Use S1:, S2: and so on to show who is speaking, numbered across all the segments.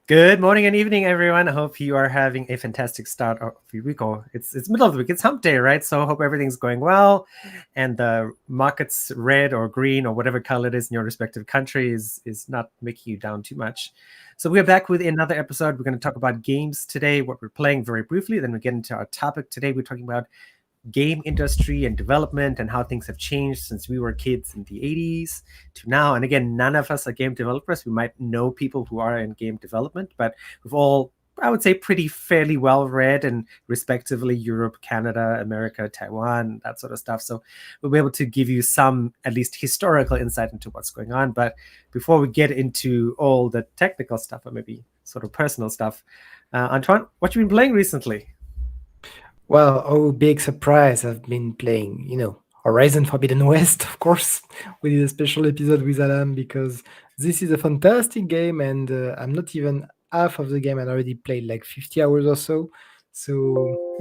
S1: Good morning and evening, everyone. I hope you are having a fantastic start of your week. Or it's middle of the week. It's hump day, right? So I hope everything's going well, and the market's red or green or whatever color it is in your respective country is not making you down too much. So we're back with another episode. We're going to talk about games today, what we're playing very briefly. Then we get into our topic today. We're talking about game industry and development and how things have changed since we were kids in the 80s to now. And again, none of us are game developers. We might know people who are in game development, but we've all, I would say, pretty fairly well read and respectively Europe, Canada, America, Taiwan, that sort of stuff. So we'll be able to give you some at least historical insight into what's going on. But before we get into all the technical stuff or maybe sort of personal stuff, Antoine, what you been playing recently?
S2: Well, oh, big surprise. I've been playing, Horizon Forbidden West, of course. We did a special episode with Adam because this is a fantastic game, and I'm not even half of the game. I already played like 50 hours or so. So,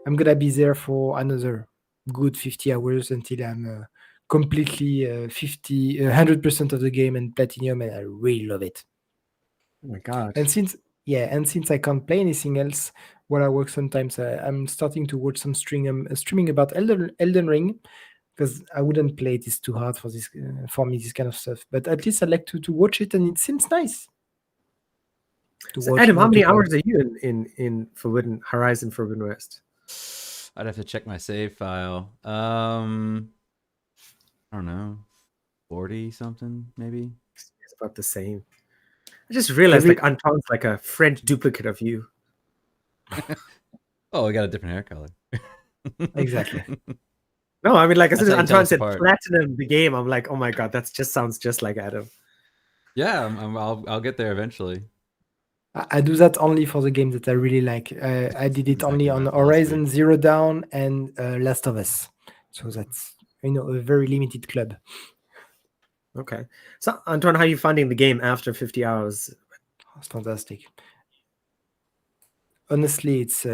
S2: I'm gonna be there for another good 50 hours until I'm completely 100% of the game and platinum, and I really love it.
S1: Oh my God.
S2: And since I can't play anything else while I work, sometimes I'm starting to watch some streaming about Elden Ring because I wouldn't play it. It's too hard for this for me, this kind of stuff. But at least I like to watch it, and it seems nice to
S1: So
S2: watch,
S1: Adam, how
S2: to
S1: many
S2: play.
S1: hours are you in Forbidden Horizon Forbidden West?
S3: I'd have to check my save file. I don't know, 40 something maybe.
S1: It's about the same. I just realized
S2: Every
S1: like Antoine's like a French duplicate of you.
S3: Oh, I got a different hair color.
S2: Exactly.
S1: No, I mean like as
S3: That's
S1: soon
S3: how
S1: as
S3: you tell
S1: Antoine
S3: us
S1: said
S3: apart.
S1: platinum the game, I'm like, oh my God, that just sounds just like Adam.
S3: Yeah, I'll get there eventually.
S2: I do that only for the game that I really like. I did it only
S3: Exactly
S2: on
S3: my philosophy.
S2: Horizon Zero Dawn and Last of Us. So that's a very limited club.
S1: Okay. So Antoine, how are you finding the game after 50 hours?
S2: It's fantastic. Honestly, it's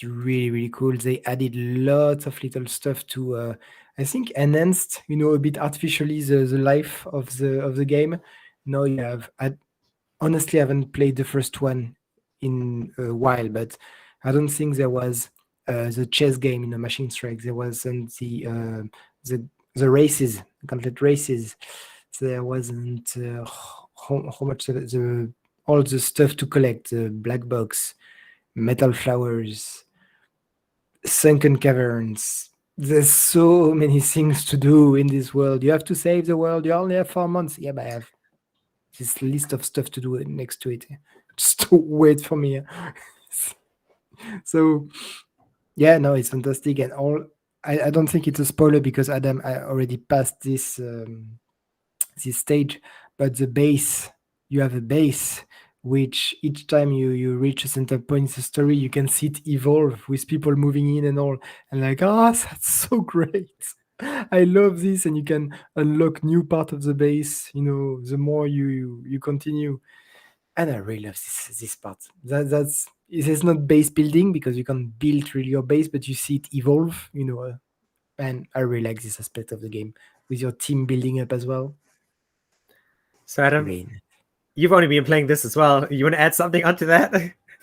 S2: really really cool. They added lots of little stuff to I think enhanced a bit artificially the life of the game. Now you have honestly I haven't played the first one in a while, but I don't think there was the chess game in the Machine Strike. There wasn't the races, complete races. There wasn't how much the all the stuff to collect, the black box, metal flowers, sunken caverns. There's so many things to do in this world. You have to save the world. You only have 4 months. Yeah, but I have this list of stuff to do next to it. Just to wait for me. So yeah, no, it's fantastic. And all I don't think it's a spoiler because Adam, I already passed this stage, but the base, you have a base which each time you reach a center point in the story, you can see it evolve with people moving in and all, and like, oh, that's so great. I love this, and you can unlock new part of the base, the more you continue. And I really love this part. That's it is not base building because you can build really your base, but you see it evolve, and I really like this aspect of the game with your team building up as well.
S1: So Adam,
S2: Really.
S1: you've only been playing this as well. You want to add something onto that?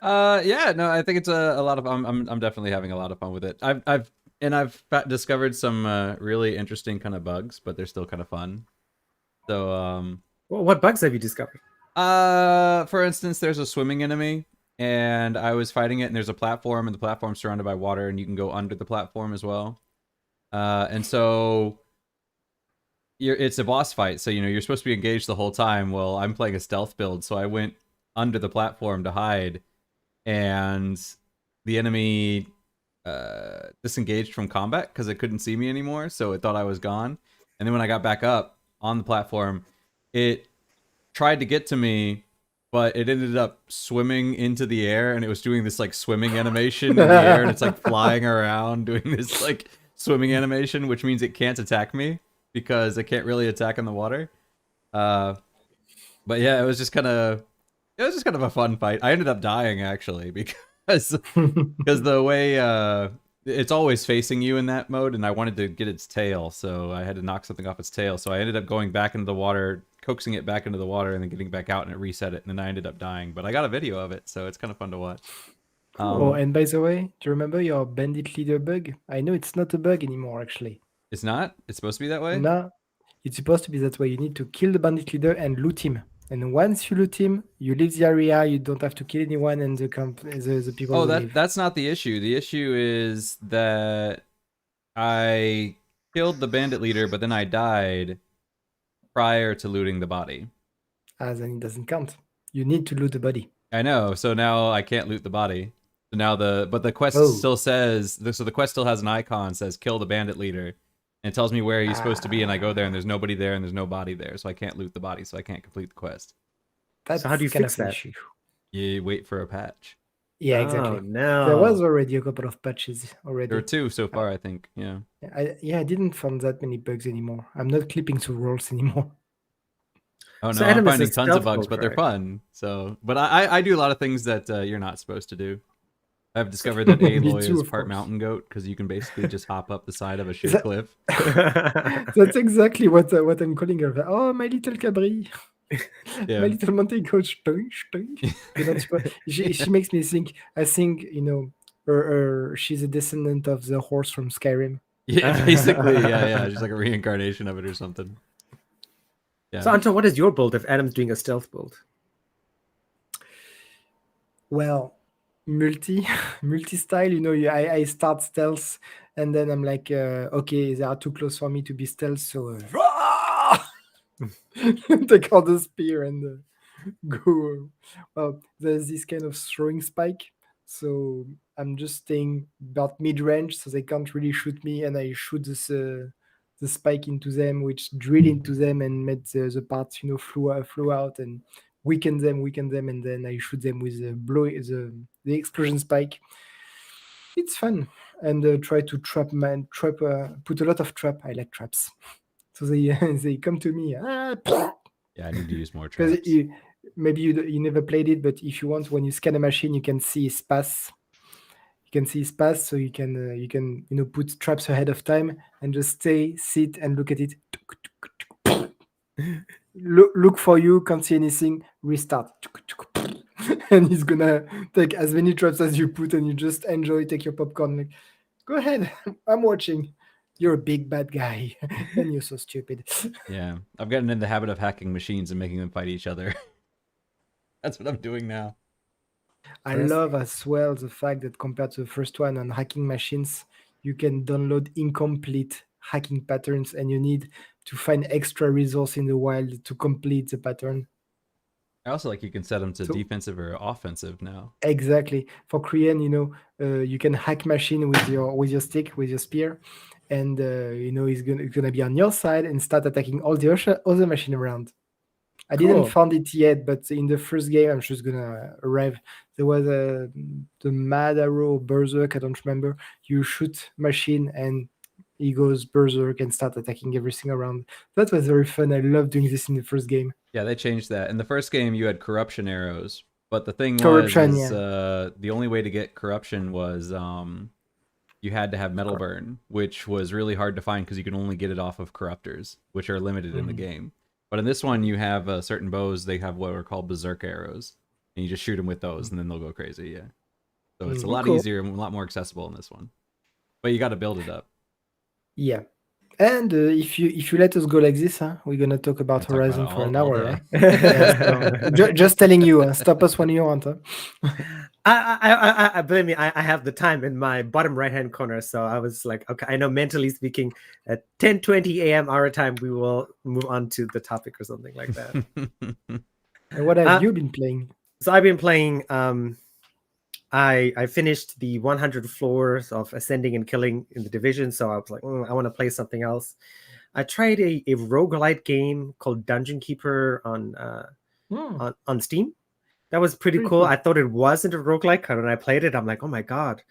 S3: Yeah, no, I think it's a lot of. I'm definitely having a lot of fun with it. I've discovered some really interesting kind of bugs, but they're still kind of fun. So
S1: Well, what bugs have you discovered?
S3: for instance, there's a swimming enemy, and I was fighting it, and there's a platform, and the platform's surrounded by water, and you can go under the platform as well. And so it's a boss fight, so you're supposed to be engaged the whole time. Well, I'm playing a stealth build, so I went under the platform to hide, and the enemy disengaged from combat because it couldn't see me anymore, so it thought I was gone. And then when I got back up on the platform, it tried to get to me, but it ended up swimming into the air, and it was doing this like swimming animation in the air, and it's like flying around doing this like swimming animation, which means it can't attack me because it can't really attack in the water. Uh, but yeah, it was just kind of a fun fight. I ended up dying actually because the way it's always facing you in that mode, and I wanted to get its tail, so I had to knock something off its tail. So I ended up going back into the water, coaxing it back into the water, and then getting back out, and it reset it, and then I ended up dying. But I got a video of it, so it's kind of fun to watch.
S2: Oh, and by the way, do you remember your bandit leader bug? I know it's not a bug anymore, actually.
S3: It's not? It's supposed to be that way?
S2: No, it's supposed to be that way. You need to kill the bandit leader and loot him. And once you loot him, you leave the area. You don't have to kill anyone, and the people
S3: Oh,
S2: will leave.
S3: that's not the issue. The issue is that I killed the bandit leader, but then I died prior to looting the body.
S2: Then it doesn't count. You need to loot the body.
S3: I know, so now I can't loot the body. So now the quest still says, so the quest still has an icon, says kill the bandit leader. And it tells me where he's supposed to be, and I go there, and there's nobody there, and there's no body there, so I can't loot the body, so I can't complete the quest.
S2: That's
S1: So how do you
S2: kind
S1: fix
S2: of an
S1: that?
S2: issue.
S3: You wait for a patch.
S2: Yeah, exactly.
S1: Oh, no.
S2: There was already a couple of patches already.
S3: There are 2 so far, I think. Yeah.
S2: I didn't find that many bugs anymore. I'm not clipping through rolls anymore.
S3: Oh no,
S1: So
S3: I'm
S1: Adam is a
S3: finding tons of
S1: stealth
S3: bugs,
S1: mode,
S3: but they're
S1: right?
S3: fun. So, but I do a lot of things that you're not supposed to do. I've discovered that
S2: Me
S3: Aloy
S2: too,
S3: is
S2: of
S3: part
S2: course.
S3: mountain goat because you can basically just hop up the side of a sheer
S2: That-
S3: cliff.
S2: That's exactly what I'm calling her. Oh, my little cabri.
S3: Yeah.
S2: My little mountain goat. Stunk, stunk. She makes me think. I think, she's a descendant of the horse from Skyrim.
S3: Yeah, basically, yeah. She's like a reincarnation of it or something. Yeah.
S1: So Anton, what is your build if Adam's doing a stealth build?
S2: Well, multi style. I start stealth, and then I'm like, okay, they are too close for me to be stealth, so take out the spear and go. Well, there's this kind of throwing spike, so I'm just staying about mid range, so they can't really shoot me, and I shoot this the spike into them, which drill into them and make the parts flow out and weaken them, and then I shoot them with the explosion spike. It's fun, and try to put a lot of trap. I like traps, so they they come to me.
S3: Yeah, I need to use more
S2: Because
S3: traps.
S2: maybe you never played it, but if you want, when you scan a machine, you can see his pass. You can see his pass, so you can put traps ahead of time and just sit and look at it. Look for you, can't see anything, restart. And he's gonna take as many traps as you put, and you just enjoy, take your popcorn. Like, go ahead, I'm watching. You're a big bad guy, and you're so stupid.
S3: Yeah, I've gotten in the habit of hacking machines and making them fight each other. That's what I'm doing now.
S2: I
S1: Yes.
S2: love as well the fact that compared to the first one on hacking machines, you can download incomplete hacking patterns, and you need to find extra resource in the wild to complete the pattern.
S3: I also like you can set them to
S2: So-
S3: defensive or offensive now.
S2: Exactly. For Korean, you can hack machine with your stick, with your spear, and it's gonna be on your side and start attacking all the other machine around. I
S1: Cool.
S2: didn't find it yet, but in the first game, I'm just gonna arrive. There was the Mad Arrow Berserk. I don't remember. You shoot machine and he goes berserk and start attacking everything around. That was very fun. I love doing this in the first game.
S3: Yeah, they changed that. In the first game, you had corruption arrows, but the thing
S2: Corruption,
S3: was, the only way to get corruption was you had to have metal burn, which was really hard to find because you can only get it off of corruptors, which are limited in the game. But in this one, you have certain bows. They have what are called berserk arrows, and you just shoot them with those, and then they'll go crazy. Yeah, so it's a lot
S2: Cool.
S3: easier and a lot more accessible in this one. But you got to build it up.
S2: Yeah. And if you let us go like this, we're gonna talk about
S3: Talk about
S2: Horizon
S3: it
S2: for an
S3: all
S2: hour.
S3: day.
S2: Yeah, so, just telling you, stop us when you want.
S1: I believe me, I have the time in my bottom right hand corner, so I was like, okay, I know mentally speaking, at 10:20 a.m. our time, we will move on to the topic or something like that.
S2: And what have you been playing?
S1: So I've been playing. I finished the 100 floors of ascending and killing in the division, so I was like, I want to play something else. I tried a roguelite game called Dungeon Keeper on Steam. That was pretty cool. I thought it wasn't a roguelike, and when I played it, I'm like, oh my god,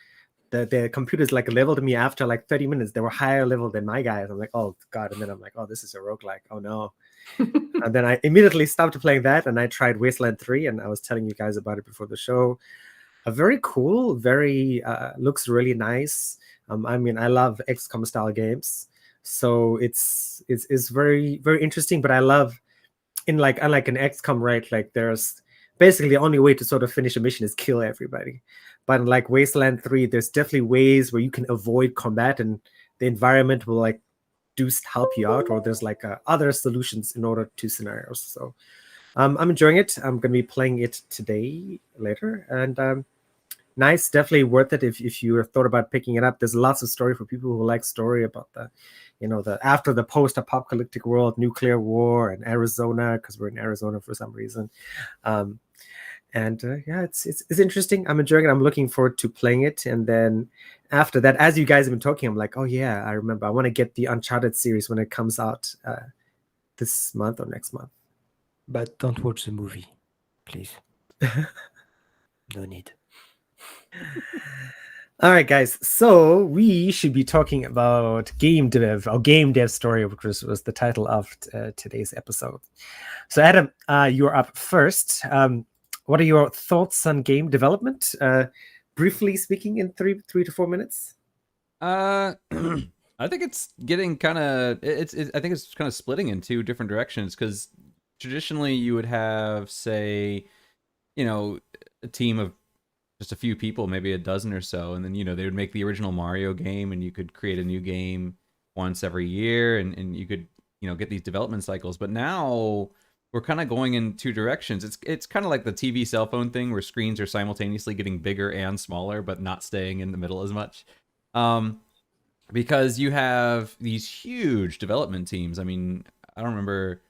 S1: the computers like leveled me after like 30 minutes. They were higher level than my guys. I'm like, oh god, and then I'm like, oh, this is a roguelike. Oh no. And then I immediately stopped playing that, and I tried Wasteland 3, and I was telling you guys about it before the show. very cool, very looks really nice. I mean, I love XCOM style games, so it's very interesting. But I love in like unlike an XCOM, right? Like there's basically the only way to sort of finish a mission is kill everybody. But in like Wasteland 3, there's definitely ways where you can avoid combat and the environment will like help you out, or there's like other solutions in order to scenarios. So I'm enjoying it. I'm going to be playing it today later, and nice, definitely worth it if you thought about picking it up. There's lots of story for people who like story about the, the after the post-apocalyptic world, nuclear war, and Arizona, because we're in Arizona for some reason. And yeah, it's interesting. I'm enjoying it. I'm looking forward to playing it. And then after that, as you guys have been talking, I'm like, oh yeah, I remember. I want to get the Uncharted series when it comes out this month or next month.
S2: But don't watch the movie, please. No need.
S1: All right, guys. So we should be talking about game dev or game dev story, which was the title of today's episode. So Adam, you're up first. What are your thoughts on game development? Briefly speaking, in three to 4 minutes.
S3: I think it's getting kind of I think it's kind of splitting in two different directions, because traditionally you would have, say, a team of just a few people, maybe a dozen or so, and then they would make the original Mario game, and you could create a new game once every year, and you could get these development cycles. But now we're kind of going in two directions. It's kind of like the TV cell phone thing, where screens are simultaneously getting bigger and smaller, but not staying in the middle as much. Because you have these huge development teams. I mean, I don't remember.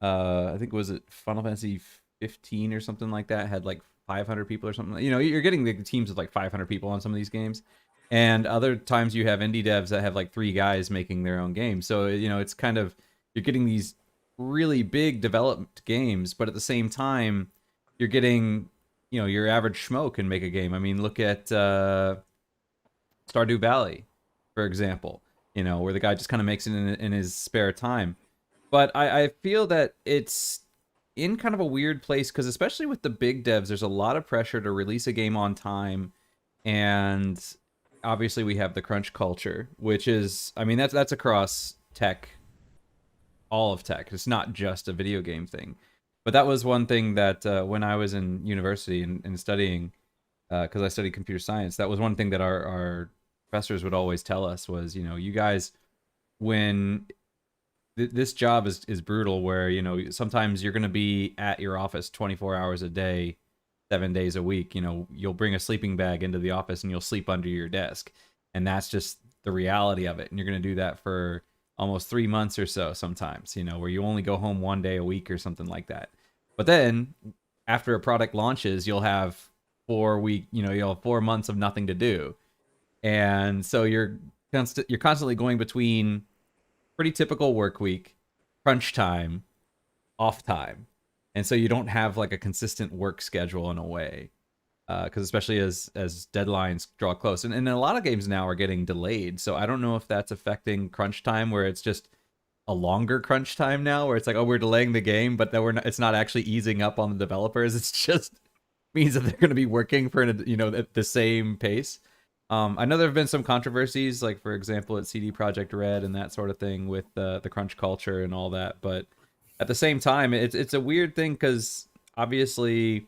S3: I think was it Final Fantasy 15 or something like that had like 500 people or something. You're getting the teams of like 500 people on some of these games, and other times you have indie devs that have like 3 guys making their own game. So it's kind of, you're getting these really big developed games, but at the same time you're getting your average schmo can make a game. I mean, look at Stardew Valley, for example, where the guy just kind of makes it in his spare time. But I feel that it's in kind of a weird place, because especially with the big devs, there's a lot of pressure to release a game on time, and obviously we have the crunch culture, which is, I mean, that's across tech, all of tech. It's not just a video game thing. But that was one thing that when I was in university and studying, because I studied computer science, that was one thing that our professors would always tell us was, you guys, when this job is brutal, where sometimes you're going to be at your office 24 hours a day, 7 days a week. You'll bring a sleeping bag into the office and you'll sleep under your desk, and that's just the reality of it. And you're going to do that for almost 3 months or so sometimes, where you only go home 1 day a week or something like that. But then after a product launches, you'll have 4 months of nothing to do, and so you're constantly going between pretty typical work week, crunch time, off time. And so you don't have like a consistent work schedule in a way, because especially as deadlines draw close. And a lot of games now are getting delayed. So I don't know if that's affecting crunch time, where it's just a longer crunch time now, where it's like, oh, we're delaying the game, but that it's not actually easing up on the developers. It's just means that they're going to be working for at the same pace. I know there have been some controversies, like for example at CD Projekt Red and that sort of thing, with the crunch culture and all that. But at the same time, it's a weird thing, because obviously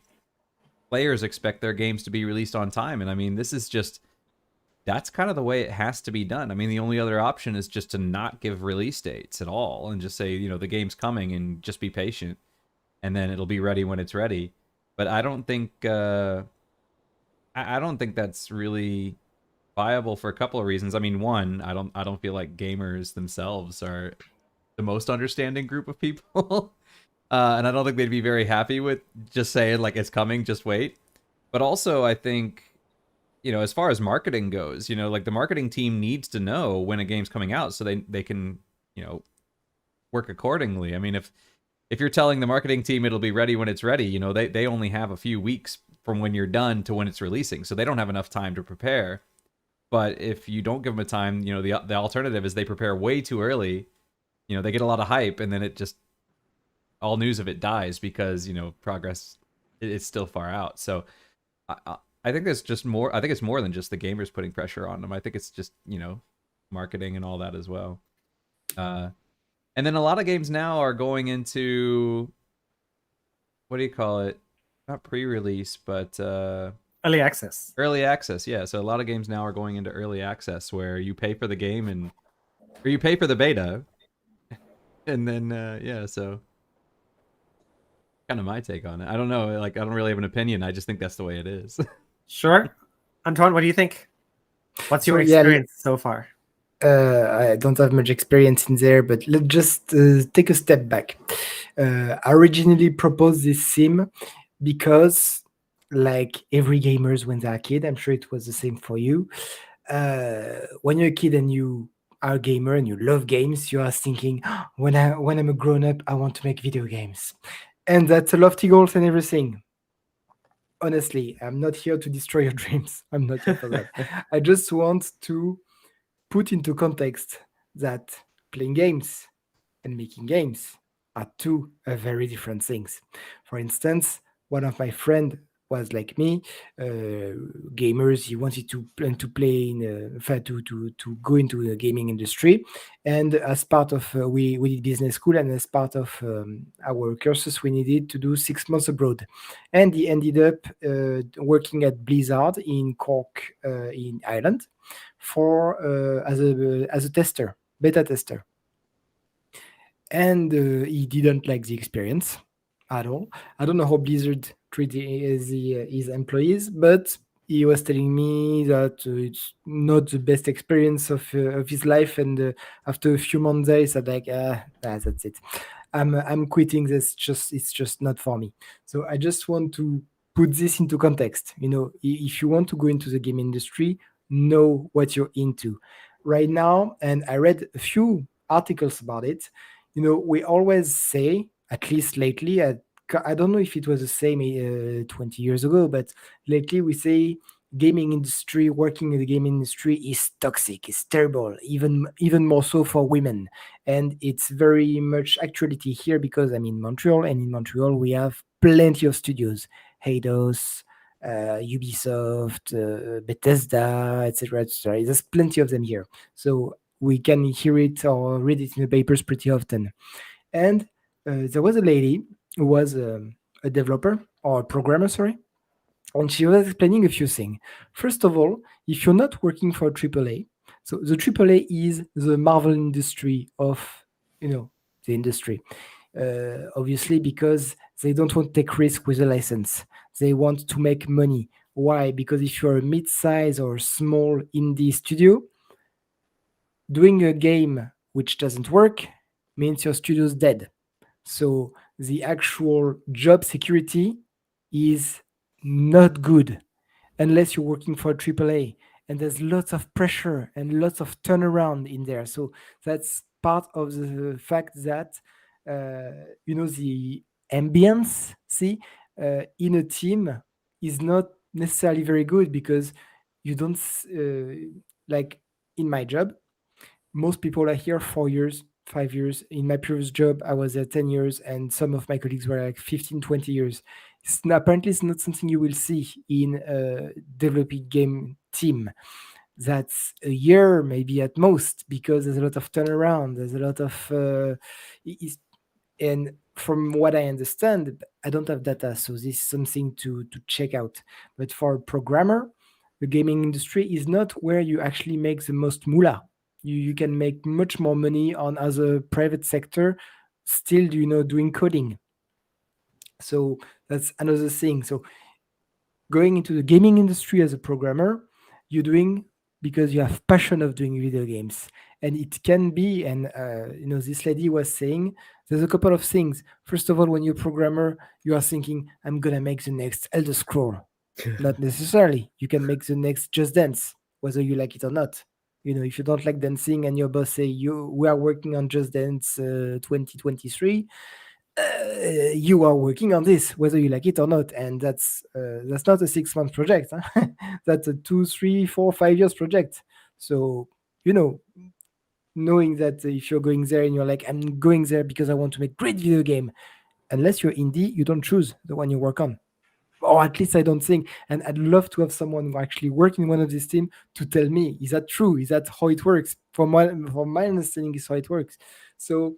S3: players expect their games to be released on time, and I mean, that's kind of the way it has to be done. I mean, the only other option is just to not give release dates at all, and just say the game's coming, and just be patient, and then it'll be ready when it's ready. But I don't think I don't think that's really viable for a couple of reasons. I mean, one, I don't feel like gamers themselves are the most understanding group of people. And I don't think they'd be very happy with just saying like it's coming, just wait. But also I think, as far as marketing goes, like the marketing team needs to know when a game's coming out, so they can, work accordingly. I mean, if you're telling the marketing team it'll be ready when it's ready, they only have a few weeks from when you're done to when it's releasing, so they don't have enough time to prepare. But if you don't give them a time, the alternative is they prepare way too early. They get a lot of hype, and then it just, all news of it dies, because progress it's still far out. So I think it's just more. I think it's more than just the gamers putting pressure on them. I think it's just marketing and all that as well. Uh, and then a lot of games now are going into what do you call it? Not pre-release, but
S1: Early access.
S3: early access. Yeah, so a lot of games now are going into early access where you pay for the game or you pay for the beta, and then yeah, so kind of my take on it. I don't know, like I don't really have an opinion. I just think that's the way it is.
S1: Sure. Antoine, what do you think? What's your
S2: So yeah,
S1: experience so far?
S2: I don't have much experience in there, but let's just take a step back. I originally proposed this sim because, like every gamers when they're a kid, I'm sure it was the same for you. When you're a kid and you are a gamer and you love games, you are thinking, when I'm a grown up, I want to make video games, and that's a lofty goals and everything. Honestly, I'm not here to destroy your dreams. I'm not here for that. I just want to put into context that playing games and making games are two very different things. For instance, one of my friend was like me, gamers. He wanted to plan to play in, to go into the gaming industry, and as part of we did business school, and as part of our courses, we needed to do 6 months abroad, and he ended up working at Blizzard in Cork, in Ireland, for as a tester, beta tester, and he didn't like the experience at all. I don't know how Blizzard treat his employees, but he was telling me that it's not the best experience of his life. And after a few months, there, he said like, that's it. I'm quitting this. It's just not for me. So I just want to put this into context. If you want to go into the game industry, know what you're into right now. And I read a few articles about it. We always say, at least lately, I don't know if it was the same 20 years ago, but lately we say working in the gaming industry is toxic, it's terrible, even more so for women. And it's very much actuality here because I'm in Montreal, and in Montreal we have plenty of studios, Eidos, Ubisoft, Bethesda, etc., etc. There's plenty of them here. So we can hear it or read it in the papers pretty often. And there was a lady who was a developer or a programmer, sorry, and she was explaining a few things. First of all, if you're not working for AAA, so the AAA is the Marvel industry of the industry. Obviously, because they don't want to take risk with a license. They want to make money. Why? Because if you're a mid-size or small indie studio, doing a game which doesn't work means your studio's dead. So the actual job security is not good unless you're working for AAA. And there's lots of pressure and lots of turnaround in there. So that's part of the fact that the ambience, in a team is not necessarily very good, because you don't like in my job, most people are here 4 years, 5 years. In my previous job, I was there 10 years, and some of my colleagues were like 15, 20 years. Apparently, it's not something you will see in a developing game team. That's a year, maybe at most, because there's a lot of turnaround. There's a lot of, and from what I understand, I don't have data, so this is something to check out. But for a programmer, the gaming industry is not where you actually make the most moolah. You can make much more money on other private sector, still doing coding. So that's another thing. So going into the gaming industry as a programmer, you're doing because you have passion of doing video games. And it can be, and this lady was saying, there's a couple of things. First of all, when you're a programmer, you are thinking, I'm gonna make the next Elder Scroll. Not necessarily. You can make the next Just Dance, whether you like it or not. If you don't like dancing and your boss say we are working on Just Dance 2023, you are working on this, whether you like it or not. And that's not a 6 month project. Huh? That's a 2, 3, 4, 5 years project. So knowing that if you're going there and you're like, I'm going there because I want to make great video game, unless you're indie, you don't choose the one you work on. or at least I don't think. And I'd love to have someone who actually work in one of these teams to tell me, is that true? Is that how it works? From my understanding, is how it works. So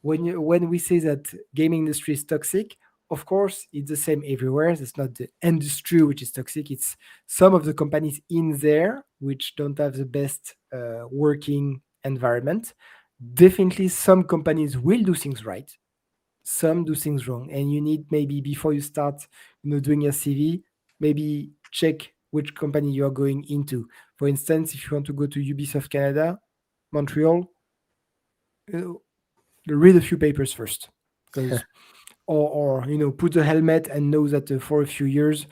S2: when we say that gaming industry is toxic, of course it's the same everywhere. It's not the industry which is toxic. It's some of the companies in there which don't have the best working environment. Definitely, some companies will do things right, some do things wrong, and you need, maybe before you start doing your CV, maybe check which company you are going into. For instance, if you want to go to Ubisoft Canada, Montreal, uh, read a few papers first, because or put a helmet and know that for a few years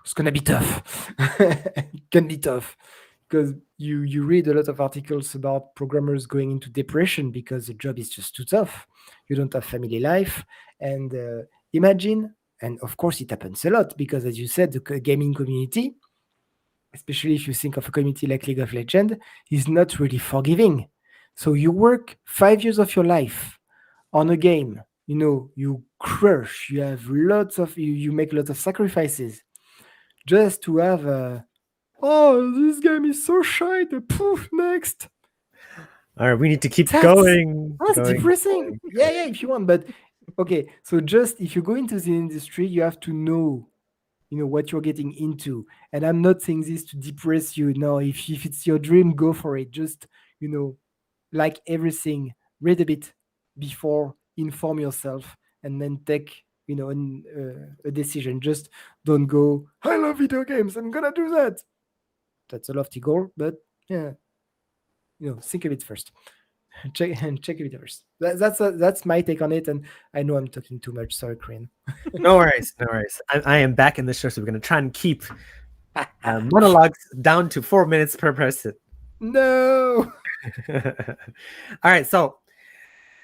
S2: it's gonna be tough. It can be tough because you read a lot of articles about programmers going into depression because the job is just too tough. You don't have family life, and imagine, and of course it happens a lot, because as you said, the gaming community, especially if you think of a community like League of Legends, is not really forgiving. So you work 5 years of your life on a game, you crush, you have lots of, you make lots of sacrifices just to have oh, this game is so shite, poof, next.
S1: All right, we need to keep
S2: That's
S1: going.
S2: depressing. Yeah, if you want, but okay. So just if you go into the industry, you have to know, what you're getting into. And I'm not saying this to depress you. No, if it's your dream, go for it. Just, like everything, read a bit before, inform yourself, and then take, a decision. Just don't go, I love video games, I'm gonna do that. That's a lofty goal, but yeah, think of it first. Check it first. That's my take on it, and I know I'm talking too much. Sorry, Corinne.
S1: No worries, no worries. I am back in the show, so we're going to try and keep monologues down to 4 minutes per person.
S2: No.
S1: All right, so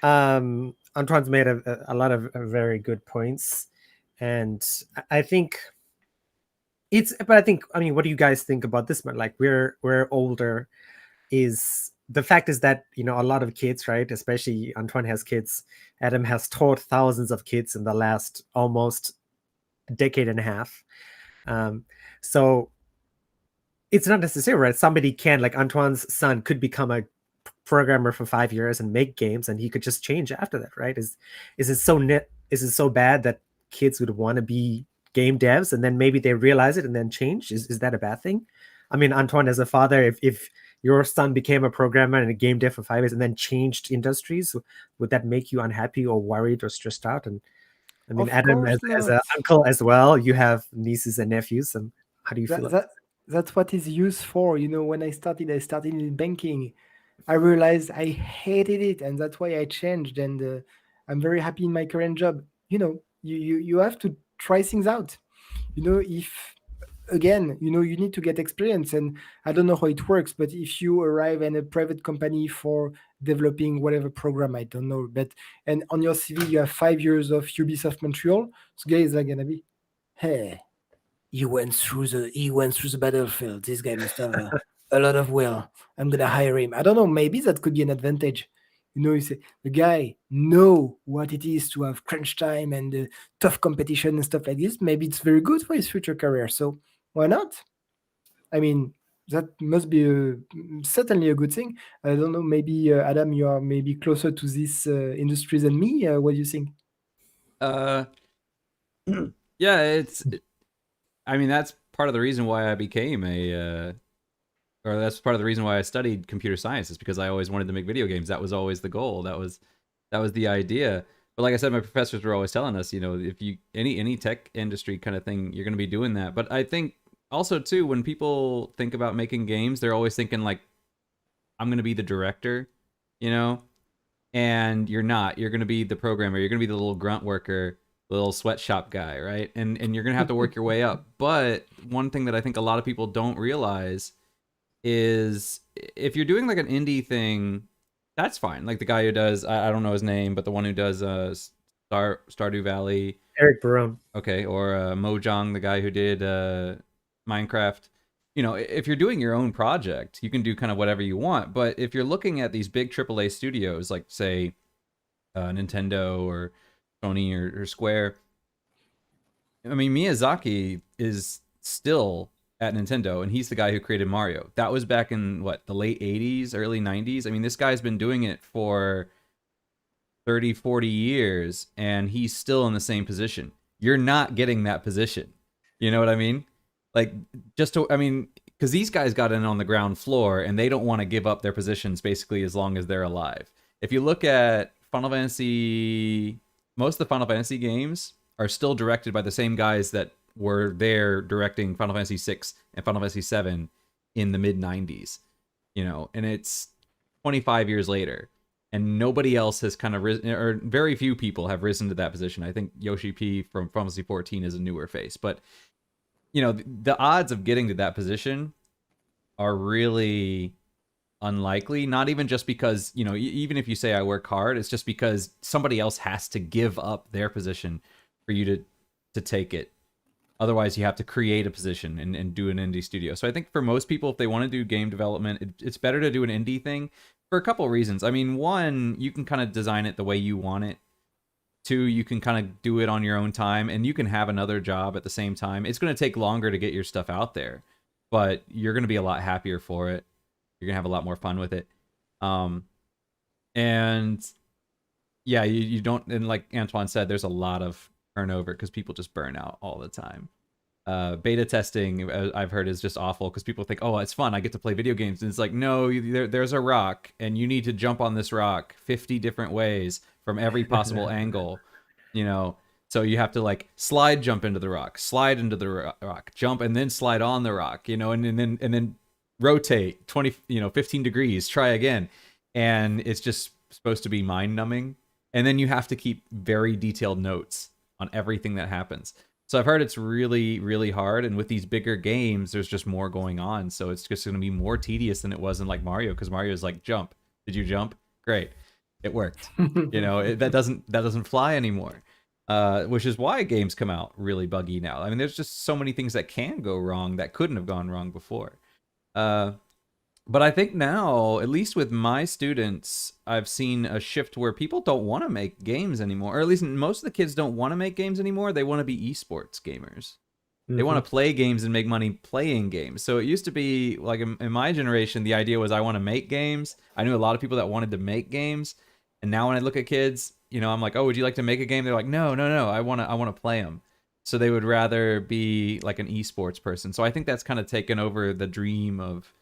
S1: Antoine's made a lot of very good points, and I think I mean, what do you guys think about this? Like, we're older. Is the fact is that a lot of kids, right? Especially Antoine has kids. Adam has taught thousands of kids in the last almost decade and a half. So it's not necessary, right? Somebody can, like Antoine's son, could become a programmer for 5 years and make games, and he could just change after that, right? Is it so bad that kids would want to be game devs and then maybe they realize it and then change? Is that a bad thing? I mean, Antoine, as a father, if your son became a programmer and a game dev for 5 years and then changed industries, would that make you unhappy or worried or stressed out? And I mean,
S2: Of
S1: Adam,
S2: course
S1: as an
S2: not.
S1: uncle as well, you have nieces and nephews, and how do you feel?
S2: That's what it's used for. When I started in banking. I realized I hated it, and that's why I changed. And I'm very happy in my current job. You have to try things out. If again, you need to get experience, and I don't know how it works, but if you arrive in a private company for developing whatever program, I don't know, and on your CV you have 5 years of Ubisoft Montreal, so guys are gonna be, hey, he went through the battlefield. This guy must have a lot of will. I'm gonna hire him. I don't know. Maybe that could be an advantage. You say the guy know what it is to have crunch time and tough competition and stuff like this. Maybe it's very good for his future career. So why not? I mean, that must be certainly a good thing. I don't know. Maybe Adam, you are maybe closer to this industry than me. What do you think?
S3: Yeah, I mean, that's part of the reason why I became or that's part of the reason why I studied computer science, is because I always wanted to make video games. That was always the goal. That was the idea. But like I said, my professors were always telling us, if you any tech industry kind of thing, you're going to be doing that. But I think also too, when people think about making games, they're always thinking like, I'm going to be the director, and you're not. You're going to be the programmer. You're going to be the little grunt worker, little sweatshop guy, right? And you're going to have to work your way up. But one thing that I think a lot of people don't realize is, if you're doing like an indie thing, that's fine. Like the guy who does, I don't know his name, but the one who does Stardew Valley,
S1: Eric Barone.
S3: Okay, or Mojang, the guy who did Minecraft. If you're doing your own project, you can do kind of whatever you want. But if you're looking at these big AAA studios, like say Nintendo or Sony or Square, I mean, Miyazaki is still at Nintendo, and he's the guy who created Mario. That was back in what, the late 80s, early 90s. I mean, this guy's been doing it for 30, 40 years, and he's still in the same position. You're not getting that position. You know what I mean? Like, I mean, because these guys got in on the ground floor, and they don't want to give up their positions basically as long as they're alive. If you look at Final Fantasy, most of the Final Fantasy games are still directed by the same guys that were there directing Final Fantasy 6 and Final Fantasy 7 in the mid 90s, and it's 25 years later, and nobody else has kind of risen, or very few people have risen to that position. I think Yoshi P from Final Fantasy 14 is a newer face, but the odds of getting to that position are really unlikely. Not even just because, even if you say I work hard, it's just because somebody else has to give up their position for you to take it. Otherwise, you have to create a position and do an indie studio. So I think for most people, if they want to do game development, it's better to do an indie thing for a couple of reasons. I mean, one, you can kind of design it the way you want it. Two, you can kind of do it on your own time, and you can have another job at the same time. It's going to take longer to get your stuff out there, but you're going to be a lot happier for it. You're going to have a lot more fun with it. And yeah, you don't, and like Antoine said, there's a lot of turnover because people just burn out all the time. Beta testing, I've heard, is just awful because people think, oh, it's fun, I get to play video games, and it's like, no, there's a rock and you need to jump on this rock 50 different ways from every possible angle, so you have to like slide jump into the rock, slide into the rock, jump, and then slide on the rock, and then rotate 20, 15 degrees, try again, and it's just supposed to be mind numbing. And then you have to keep very detailed notes on everything that happens. So I've heard it's really, really hard. And with these bigger games, there's just more going on. So it's just going to be more tedious than it was in like Mario, because Mario is like, jump. Did you jump? Great. It worked. That doesn't fly anymore. Which is why games come out really buggy now. I mean, there's just so many things that can go wrong that couldn't have gone wrong before. But I think now, at least with my students, I've seen a shift where people don't want to make games anymore, or at least most of the kids don't want to make games anymore. They want to be esports gamers. They want to play games and make money playing games. So it used to be like in my generation, the idea was I want to make games. I knew a lot of people that wanted to make games, and now when I look at kids, I'm like, oh, would you like to make a game? They're like, no, I want to play them. So they would rather be like an esports person. So I think that's kind of taken over the dream of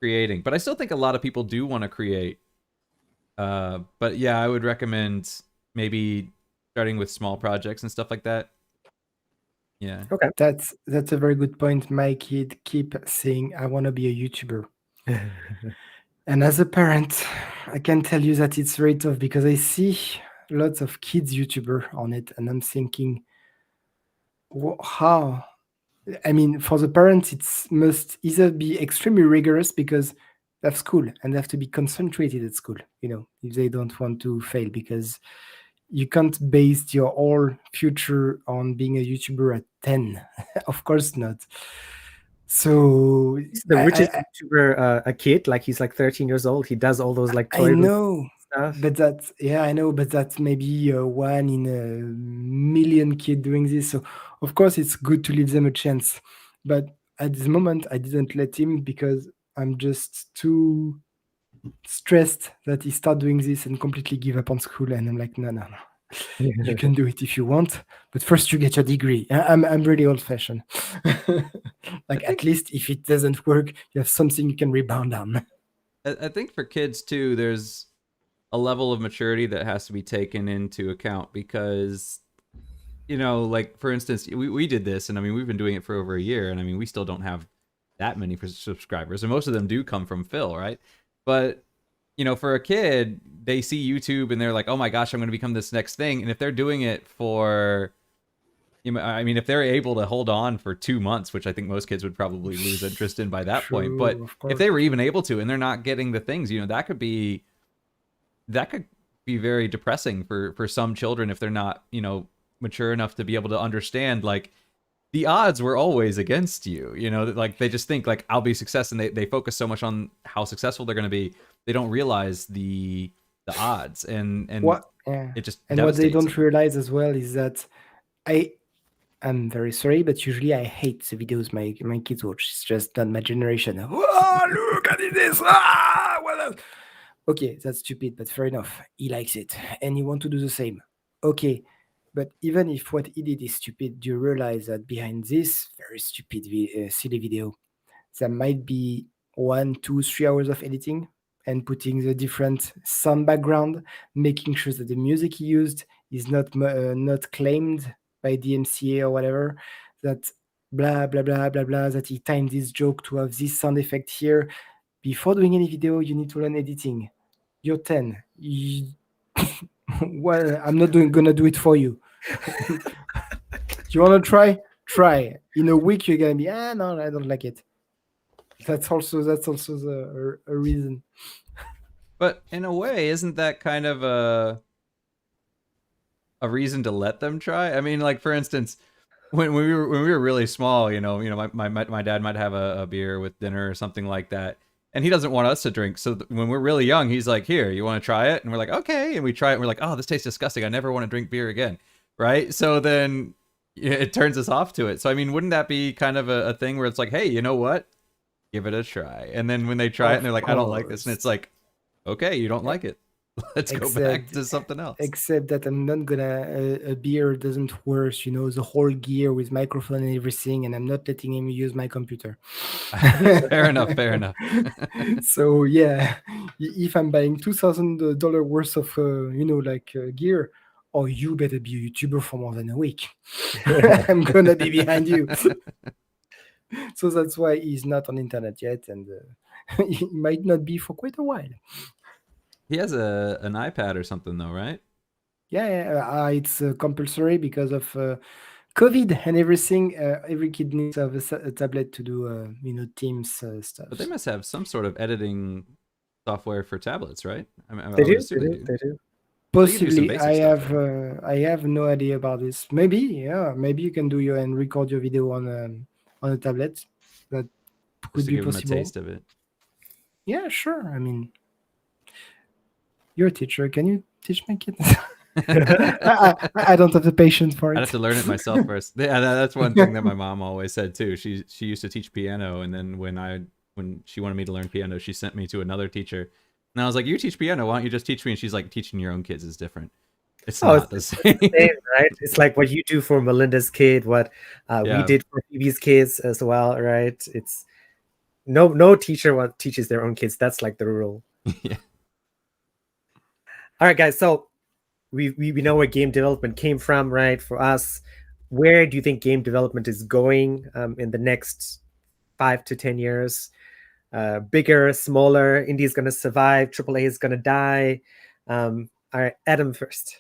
S3: creating. But I still think a lot of people do want to create. But yeah, I would recommend maybe starting with small projects and stuff like that. Yeah.
S1: Okay.
S2: That's a very good point. My kid keep saying, I want to be a YouTuber. And as a parent, I can tell you that it's very tough because I see lots of kids YouTuber on it, and I'm thinking, how? I mean, for the parents, it must either be extremely rigorous because they have school and they have to be concentrated at school, if they don't want to fail, because you can't base your whole future on being a YouTuber at 10. Of course not. So
S1: He's the richest YouTuber, a kid, like he's like 13 years old. He does all those like toy
S2: I know,
S1: stuff.
S2: but I know, but that's maybe one in a million kid doing this. So of course it's good to leave them a chance. But at this moment, I didn't let him because I'm just too stressed that he start doing this and completely give up on school. And I'm like, no. You can do it if you want, but first you get your degree. I'm really old-fashioned. Like, at least if it doesn't work, you have something you can rebound on.
S3: I think for kids too, there's a level of maturity that has to be taken into account because, like for instance, we did this, and I mean we've been doing it for over a year, and I mean we still don't have that many subscribers, and most of them do come from Phil, right? But for a kid, they see YouTube and they're like, oh my gosh, I'm going to become this next thing. And if they're doing it for, I mean, if they're able to hold on for 2 months, which I think most kids would probably lose interest in by that point. But if they were even able to, and they're not getting the things, that could be very depressing for some children if they're not, mature enough to be able to understand, like, the odds were always against you, like they just think like I'll be success, and they focus so much on how successful they're going to be, they don't realize the odds, and
S2: what
S3: it just
S2: and what they don't
S3: them.
S2: realize as well is that I'm very sorry, but usually I hate the videos my kids watch. It's just not my generation. Oh, look at this! What else? Okay, that's stupid, but fair enough. He likes it, and he want to do the same. Okay, but even if what he did is stupid, do you realize that behind this very stupid, silly video, there might be 1, 2, 3 hours of editing and putting the different sound background, making sure that the music he used is not claimed by DMCA or whatever, that blah blah blah blah blah, that he timed this joke to have this sound effect here. Before doing any video, you need to learn editing. You're 10. Well, I'm not gonna do it for you. You wanna try? Try. In a week, you're gonna be no, I don't like it. That's also a reason.
S3: But in a way, isn't that kind of a reason to let them try? I mean, like for instance, when we were really small, my dad might have a beer with dinner or something like that, and he doesn't want us to drink. So when we're really young, he's like, "Here, you want to try it?" And we're like, "Okay," and we try it. And we're like, "Oh, this tastes disgusting. I never want to drink beer again." Right? So then it turns us off to it. So I mean, wouldn't that be kind of a thing where it's like, "Hey, you know what? Give it a try." And then when they try it and they're like, "I don't like this," and it's like, "Okay, you don't like it. Let's go back to something else."
S2: Except that I'm not gonna a beer doesn't work, the whole gear with microphone and everything, and I'm not letting him use my computer.
S3: Fair enough.
S2: So yeah, if I'm buying $2,000 worth of gear, oh, you better be a YouTuber for more than a week. I'm gonna be behind you. So that's why he's not on internet yet, and he might not be for quite a while.
S3: He has an iPad or something though, right?
S2: Yeah, it's compulsory because of COVID and everything. Every kid needs to have a tablet to do, Teams stuff.
S3: But they must have some sort of editing software for tablets, right? I mean, I
S1: They
S3: would
S1: do.
S3: assume
S1: They
S3: they
S1: do.
S3: do.
S1: They do.
S3: They can do some
S2: Possibly,
S3: basic stuff.
S2: I have no idea about this. Maybe, yeah, maybe you can do and record your video on a tablet. That
S3: Just
S2: could
S3: to
S2: be
S3: give them a
S2: possible.
S3: taste of it.
S2: Yeah, sure. I mean, you're a teacher. Can you teach my kids? I don't have the patience for it.
S3: I'd have to learn it myself first. Yeah, that's one thing that my mom always said too. She used to teach piano, and then when she wanted me to learn piano, she sent me to another teacher. And I was like, "You teach piano? Why don't you just teach me?" And she's like, "Teaching your own kids is different. It's not the same."
S1: It's the same, right? It's like what you do for Melinda's kid, what we
S3: Yeah.
S1: did for Phoebe's kids as well, right? It's no teacher teaches their own kids. That's like the rule.
S3: Yeah.
S1: All right, guys. So we know where game development came from, right? For us, where do you think game development is going in the next 5 to 10 years? Bigger, smaller, indie is going to survive, AAA is going to die. All right, Adam first.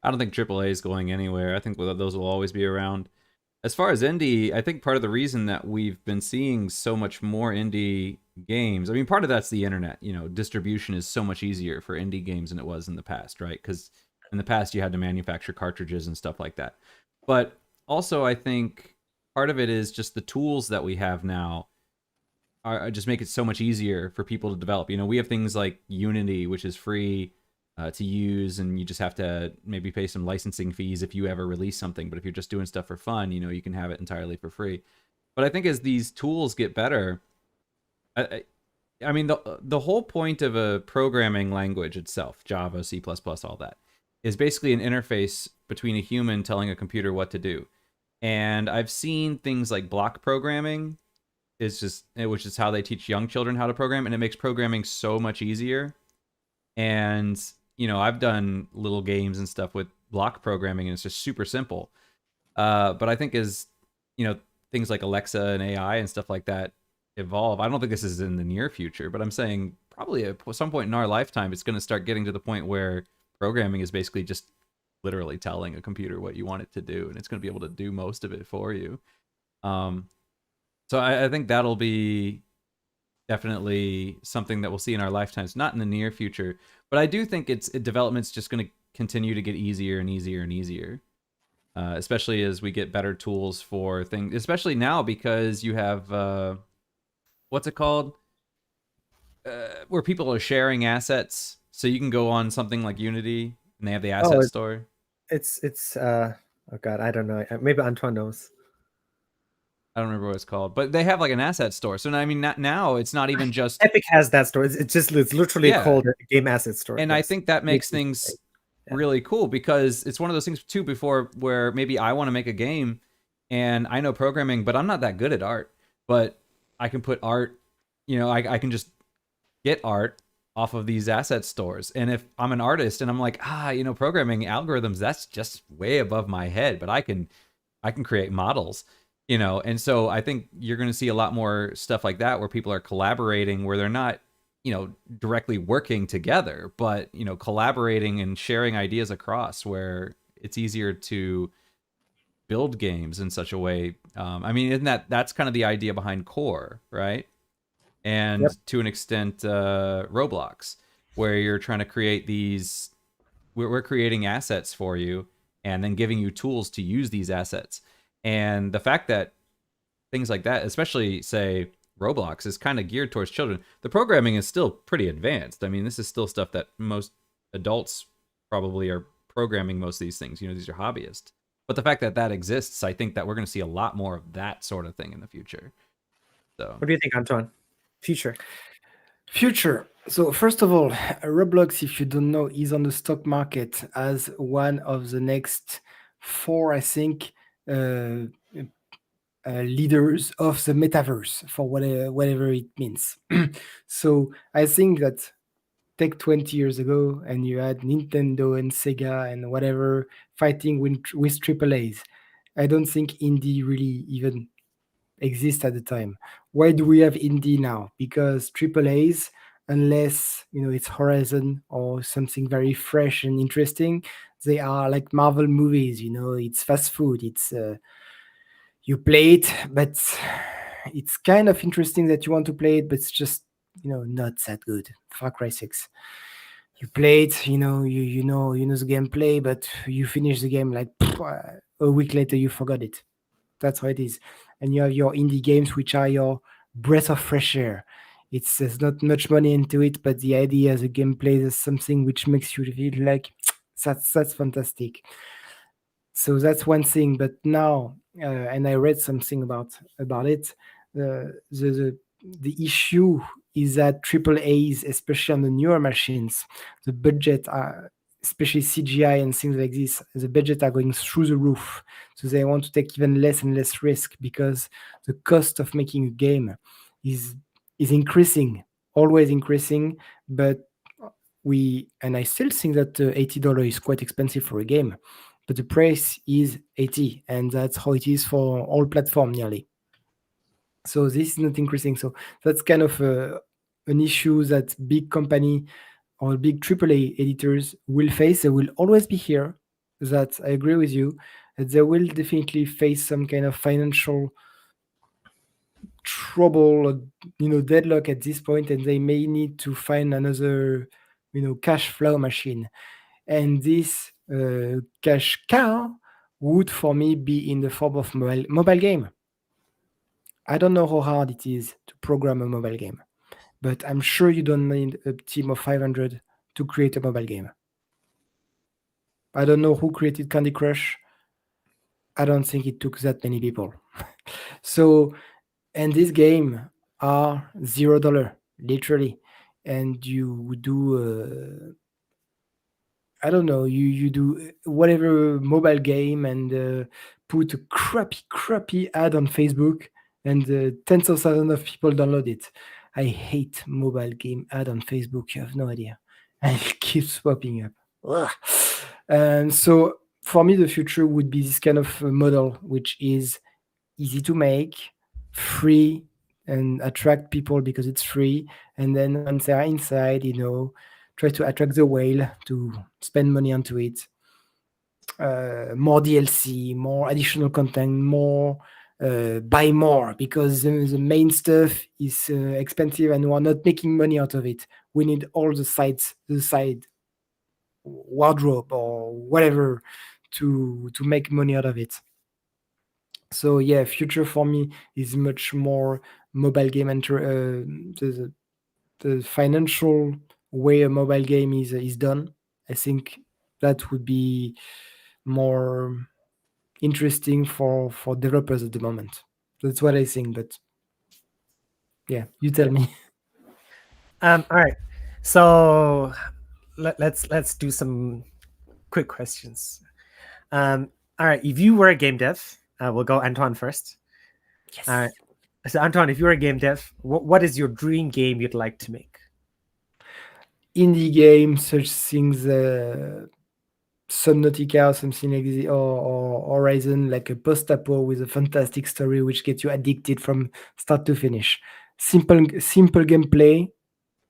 S3: I don't think AAA is going anywhere. I think those will always be around. As far as indie, I think part of the reason that we've been seeing so much more indie games, I mean, part of that's the internet. Distribution is so much easier for indie games than it was in the past, right? Because in the past you had to manufacture cartridges and stuff like that. But also, I think part of it is just the tools that we have now just make it so much easier for people to develop. We have things like Unity, which is free to use, and you just have to maybe pay some licensing fees if you ever release something. But if you're just doing stuff for fun, you can have it entirely for free. But I think as these tools get better, I mean, the whole point of a programming language itself, Java, C++, all that, is basically an interface between a human telling a computer what to do. And I've seen things like block programming, which is how they teach young children how to program, and it makes programming so much easier. And I've done little games and stuff with block programming, and it's just super simple. But I think as things like Alexa and AI and stuff like that evolve, I don't think this is in the near future, but I'm saying probably at some point in our lifetime, it's going to start getting to the point where programming is basically just literally telling a computer what you want it to do, and it's going to be able to do most of it for you. So I think that'll be definitely something that we'll see in our lifetimes, not in the near future, but I do think development's just going to continue to get easier and easier and easier, especially as we get better tools for things, especially now because you have what's it called, where people are sharing assets, so you can go on something like Unity and they have the asset store.
S1: It's Oh God, I don't know. Maybe Antoine knows.
S3: I don't remember what it's called, but they have like an asset store. So I mean, now it's not even just
S1: Epic has that store. It's literally
S3: yeah.
S1: called a game asset store.
S3: And I
S1: Yes.
S3: think that makes
S1: Makes me
S3: things
S1: think. Yeah.
S3: really cool because it's one of those things too before where maybe I want to make a game and I know programming, but I'm not that good at art. But I can put art, I can just get art off of these asset stores. And if I'm an artist and I'm like, programming algorithms, that's just way above my head, but I can create models, and so I think you're going to see a lot more stuff like that where people are collaborating where they're not directly working together, but collaborating and sharing ideas across where it's easier to build games in such a way. I mean, isn't that's kind of the idea behind core, right?
S1: Yep.
S3: And to an extent Roblox, where you're trying to create these, we're creating assets for you and then giving you tools to use these assets. And the fact that things like that, especially say Roblox, is kind of geared towards children, the programming is still pretty advanced. I mean, this is still stuff that most adults probably are programming most of these things. These are hobbyists. But the fact that that exists, I think that we're going to see a lot more of that sort of thing in the future. So,
S1: What do you think, Antoine? Future.
S2: Future. So first of all, Roblox, if you don't know, is on the stock market as one of the next four, I think, uh, leaders of the metaverse for whatever it means. So I think that take 20 years ago and you had Nintendo and Sega and whatever fighting with AAAs. I don't think indie really even exist at the time. Why do we have indie now? Because AAAs, unless it's Horizon or something very fresh and interesting, they are like Marvel movies. It's fast food. It's you play it, but it's kind of interesting that you want to play it, but it's just not that good. Far Cry 6. You play it, you know the gameplay, but you finish the game like a week later you forgot it. That's how it is. And you have your indie games, which are your breath of fresh air. There's not much money into it, but the idea, the gameplay, is something which makes you feel like that's fantastic. So that's one thing. But now, and I read something about it. The issue is that triple A's, especially on the newer machines, the budget are, especially CGI and things like this, the budget are going through the roof. So they want to take even less and less risk because the cost of making a game is increasing, always increasing. But and I still think that $80 is quite expensive for a game, but the price is 80, and that's how it is for all platforms nearly. So this is not increasing. So that's kind of an issue that big company or big AAA editors will face. They will always be here. That I agree with you. That they will definitely face some kind of financial trouble, deadlock at this point, and they may need to find another, cash flow machine. And this cash cow would, for me, be in the form of mobile game. I don't know how hard it is to program a mobile game, but I'm sure you don't need a team of 500 to create a mobile game. I don't know who created Candy Crush. I don't think it took that many people. So, and this game are $0, literally. And you do, I don't know, you do whatever mobile game and put a crappy ad on Facebook, and tens of thousands of people download it. I hate mobile game ad on Facebook. You have no idea, and it keeps popping up. Ugh. And so for me, the future would be this kind of model, which is easy to make, free, and attract people because it's free. And then once they are inside, try to attract the whale to spend money onto it. More DLC, more additional content, more buy more, because the main stuff is expensive and we're not making money out of it. We need all the side wardrobe or whatever to make money out of it. So yeah, future for me is much more mobile game and the financial way a mobile game is done. I think that would be more interesting for developers at the moment. That's what I think. But yeah, you tell me.
S1: All right. So let's do some quick questions. All right. If you were a game dev, we'll go Antoine first.
S2: Yes.
S1: All right. So Antoine, if you were a game dev, what is your dream game you'd like to make?
S2: Indie game, such things, Subnautica or something like this, or Horizon, like a post-apo with a fantastic story which gets you addicted from start to finish. Simple gameplay,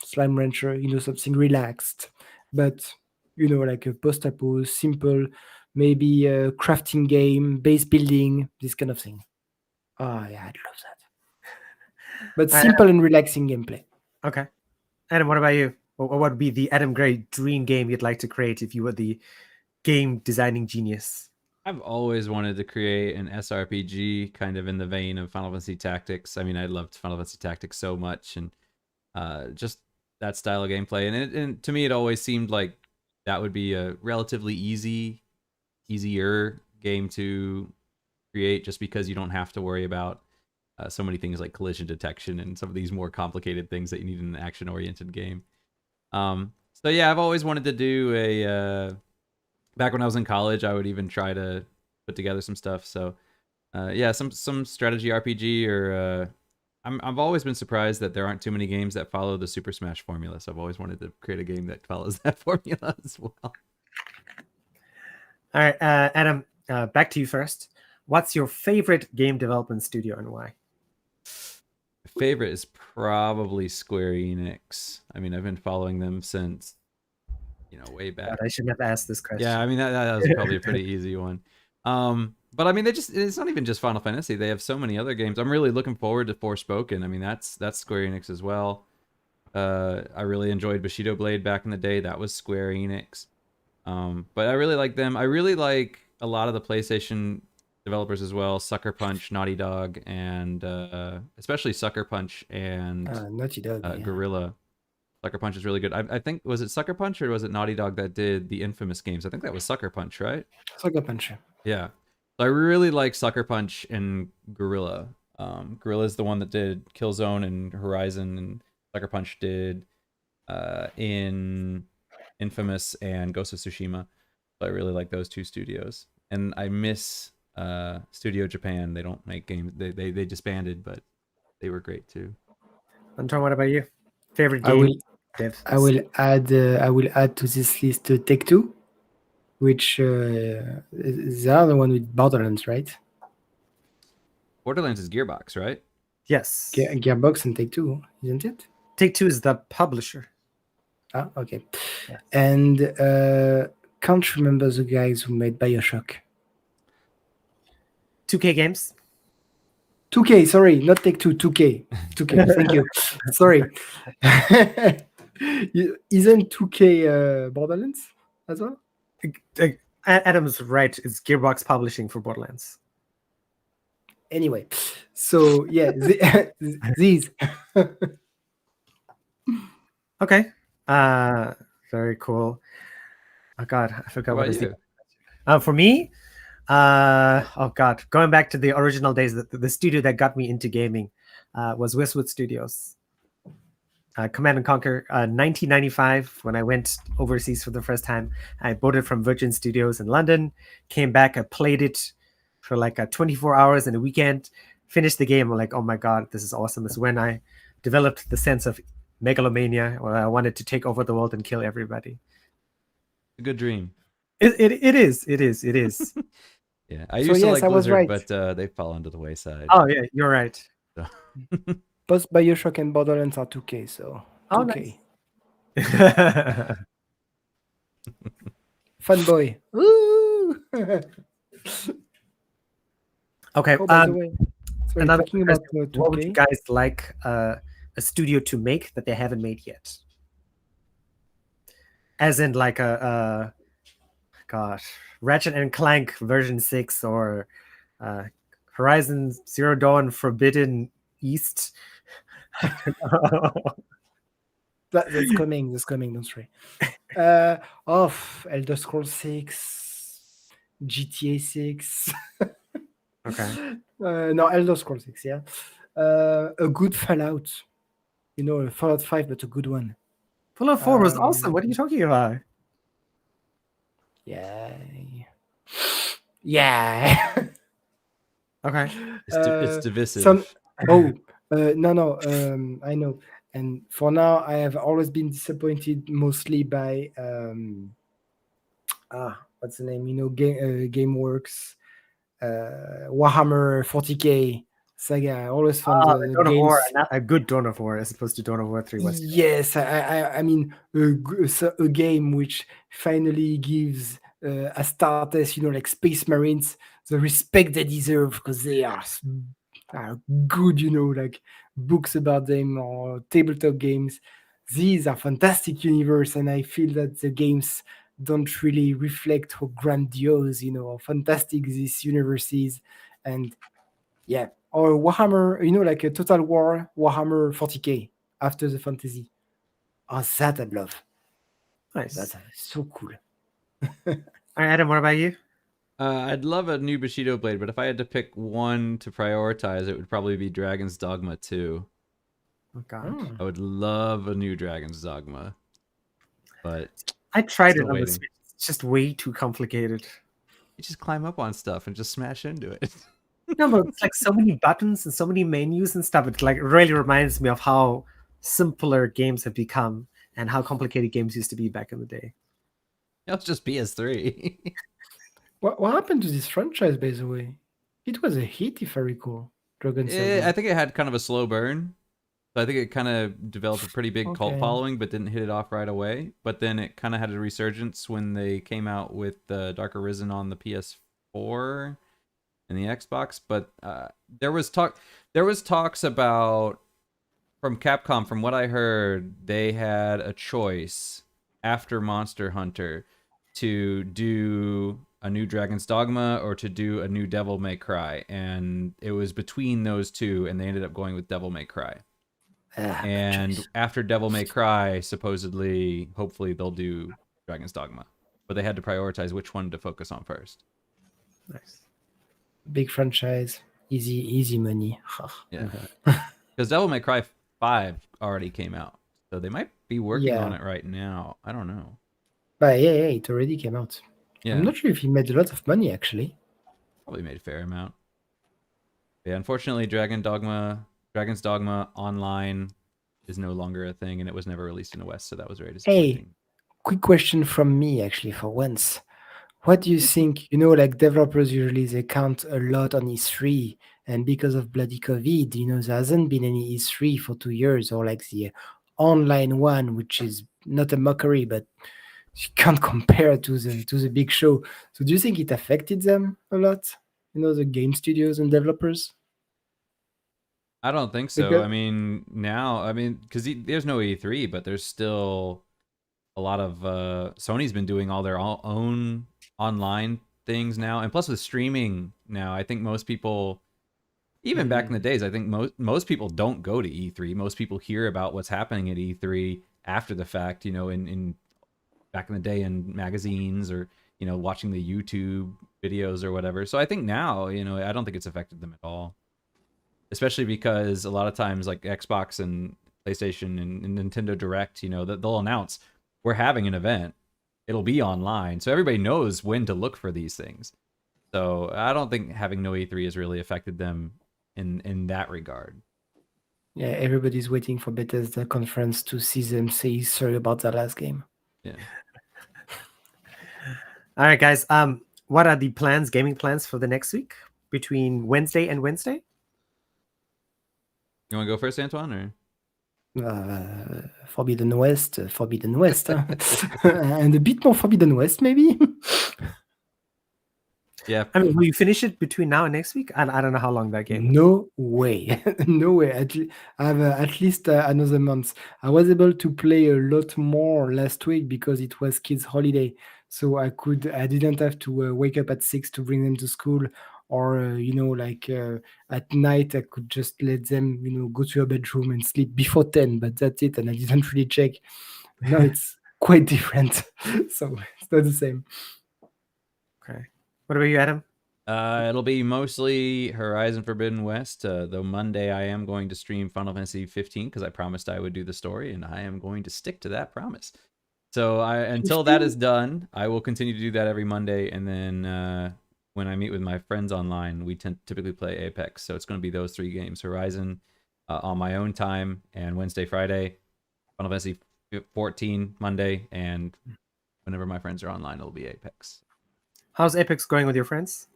S2: Slime Rancher, something relaxed, but like a post-apo, simple, maybe a crafting game, base building, this kind of thing. Oh yeah, I'd love that. But simple and relaxing gameplay.
S1: Okay. Adam, what about you? What would be the Adam Gray dream game you'd like to create if you were the game designing genius?
S3: I've always wanted to create an SRPG kind of in the vein of Final Fantasy Tactics. I mean, I loved Final Fantasy Tactics so much, and just that style of gameplay. And to me, it always seemed like that would be a relatively easier game to create, just because you don't have to worry about so many things like collision detection and some of these more complicated things that you need in an action-oriented game. So yeah, I've always wanted to do a. Back when I was in college, I would even try to put together some stuff. So yeah, some strategy RPG, or I've always been surprised that there aren't too many games that follow the Super Smash formula. So I've always wanted to create a game that follows that formula as well.
S1: All right, Adam, back to you first. What's your favorite game development studio and why?
S3: My favorite is probably Square Enix. I mean, I've been following them since, way back.
S1: God, I shouldn't have asked this question.
S3: Yeah, I mean, that was probably a pretty easy one. But I mean, it's not even just Final Fantasy. They have so many other games. I'm really looking forward to Forspoken. I mean, that's Square Enix as well. I really enjoyed Bushido Blade back in the day. That was Square Enix. But I really like them. I really like a lot of the PlayStation developers as well. Sucker Punch, Naughty Dog, and especially Sucker Punch and
S2: Naughty Dog, yeah.
S3: Guerrilla. Sucker Punch is really good. I think, was it Sucker Punch or was it Naughty Dog that did the infamous games? I think that was Sucker Punch, right?
S2: Sucker Punch.
S3: Yeah. So I really like Sucker Punch and Guerrilla. Guerrilla is the one that did Killzone and Horizon, and Sucker Punch did in Infamous and Ghost of Tsushima. So I really like those two studios. And I miss Studio Japan. They don't make games. They disbanded, but they were great too.
S1: Antoine, what about you? Favorite game?
S2: I will add to this list Take-Two, which is the other one with Borderlands, right?
S3: Borderlands is Gearbox, right?
S1: Yes.
S2: Gearbox and Take-Two, isn't it?
S1: Take-Two is the publisher.
S2: Ah, okay.
S1: Yes.
S2: And can't remember the guys who made BioShock.
S1: 2K Games.
S2: 2K, sorry, not Take-Two, 2K. 2K, thank you. Sorry. Isn't 2K Borderlands as well?
S1: Adam's right. It's Gearbox Publishing for Borderlands.
S2: Anyway, so yeah, these.
S1: Okay. Very cool. Oh God, I forgot what
S3: you?
S1: For me, oh God, going back to the original days, the studio that got me into gaming was Westwood Studios. Command and Conquer, 1995, when I went overseas for the first time. I bought it from Virgin Studios in London, came back, I played it for like 24 hours in a weekend, finished the game. I'm like, oh my God, this is awesome. It's when I developed the sense of megalomania, where I wanted to take over the world and kill everybody.
S3: A good dream.
S1: It is.
S3: Yeah, I used to like Blizzard, but they fall under the wayside.
S1: Oh yeah, you're right.
S3: So.
S2: Both BioShock and Borderlands are 2K, so 2K.
S1: Nice.
S2: Fanboy.
S1: Okay.
S2: Oh, by the way, sorry,
S1: another
S2: talking about 2K.
S1: What would you guys like a studio to make that they haven't made yet? As in like Ratchet and Clank version 6 or Horizon Zero Dawn Forbidden East.
S2: That's coming, don't worry. Elder Scrolls 6. GTA 6.
S1: Okay.
S2: No, Elder Scrolls 6, yeah. A good Fallout. A Fallout 5, but a good one.
S1: Fallout 4 was awesome. What are you talking about?
S2: Yeah. Yeah.
S1: Okay.
S3: It's divisive.
S2: Some. Oh, no. I know. And for now, I have always been disappointed mostly by what's the name? GameWorks, Warhammer 40K saga. I always found the
S1: Dawn of
S2: games.
S1: War, not a good Dawn of War as opposed to Dawn of War 3 was.
S2: Yes, I mean a game which finally gives Astartes, like Space Marines, the respect they deserve because they are good, like books about them or tabletop games. These are fantastic universe, and I feel that the games don't really reflect how grandiose, how fantastic this universe is, and yeah, or Warhammer, like a Total War Warhammer 40K after the fantasy. Oh, that I love.
S1: Nice.
S2: That's so cool.
S1: All right, Adam, what about you?
S3: I'd love a new Bushido blade, but if I had to pick one to prioritize, it would probably be Dragon's Dogma 2.
S1: Oh God,
S3: I would love a new Dragon's Dogma, but
S1: I tried it
S3: still
S1: on the
S3: waiting.
S1: Switch. It's just way too complicated.
S3: You just climb up on stuff and just smash into it.
S1: No, but it's like so many buttons and so many menus and stuff. It like really reminds me of how simpler games have become and how complicated games used to be back in the day.
S3: That was just PS3.
S2: What happened to this franchise, by the way? It was a hit, if I recall. Dragon's
S3: I
S2: Dogma.
S3: think it had kind of a slow burn. So I think it kind of developed a pretty big cult
S2: Okay.
S3: following, but didn't hit it off right away. But then it kind of had a resurgence when they came out with Dark Arisen on the PS4 and the Xbox. But there was talks about, from Capcom, from what I heard, they had a choice after Monster Hunter to do a new Dragon's Dogma or to do a new Devil May Cry, and it was between those two, and they ended up going with Devil May Cry. And
S2: choice.
S3: after Devil May Cry, supposedly, hopefully, they'll do Dragon's Dogma, but they had to prioritize which one to focus on first.
S1: Nice.
S2: Big franchise, easy money.
S3: Yeah, because Devil May Cry 5 already came out, so they might be working on it right now. I don't know.
S2: But yeah, it already came out.
S3: Yeah,
S2: I'm not sure if he made a lot of money actually.
S3: probably made a fair amount. Yeah, unfortunately, Dragon's Dogma Online is no longer a thing, and it was never released in the West, so that was very disappointing.
S2: Quick question from me, actually, for once. What do you think? Like developers usually they count a lot on E3, and because of bloody COVID, there hasn't been any E3 for 2 years, or like the online one, which is not a mockery, but you can't compare to the big show. So do you think it affected them a lot? The game studios and developers?
S3: I don't think so.
S2: Because-
S3: I mean, now, because there's no E3, but there's still a lot of Sony's been doing all their own online things now, and plus with streaming now, I think most people, even back in the days, I think most people don't go to E3. Most people hear about what's happening at E3 after the fact, in back in the day in magazines or watching the YouTube videos or whatever. So I think now, I don't think it's affected them at all. Especially because a lot of times, like Xbox and PlayStation and Nintendo Direct, they'll announce we're having an event. It'll be online, so everybody knows when to look for these things. So I don't think having no E3 has really affected them in that regard.
S2: Yeah, everybody's waiting for Bethesda conference to see them say sorry about that last game.
S3: Yeah.
S1: All right, guys. What are the gaming plans for the next week between Wednesday and Wednesday?
S3: You want to go first, Antoine, or?
S2: Forbidden West, huh? And a bit more Forbidden West, maybe.
S3: Yeah.
S1: I mean, will you finish it between now and next week? I don't know how long that game.
S2: No way, no way. I have at least another month. I was able to play a lot more last week because it was kids' holiday, so I didn't have to wake up at 6 to bring them to school, or at night I could just let them go to a bedroom and sleep before 10. But that's it, and I didn't really check. Now it's quite different, so it's not the same.
S1: Okay. What about you, Adam?
S3: It'll be mostly Horizon Forbidden West. Though Monday I am going to stream Final Fantasy 15 because I promised I would do the story, and I am going to stick to that promise. So until that is done, I will continue to do that every Monday, and then when I meet with my friends online, we typically play Apex. So it's going to be those 3 games: Horizon on my own time, and Wednesday, Friday, Final Fantasy 14 Monday, and whenever my friends are online, it'll be Apex.
S1: How's Apex going with your friends?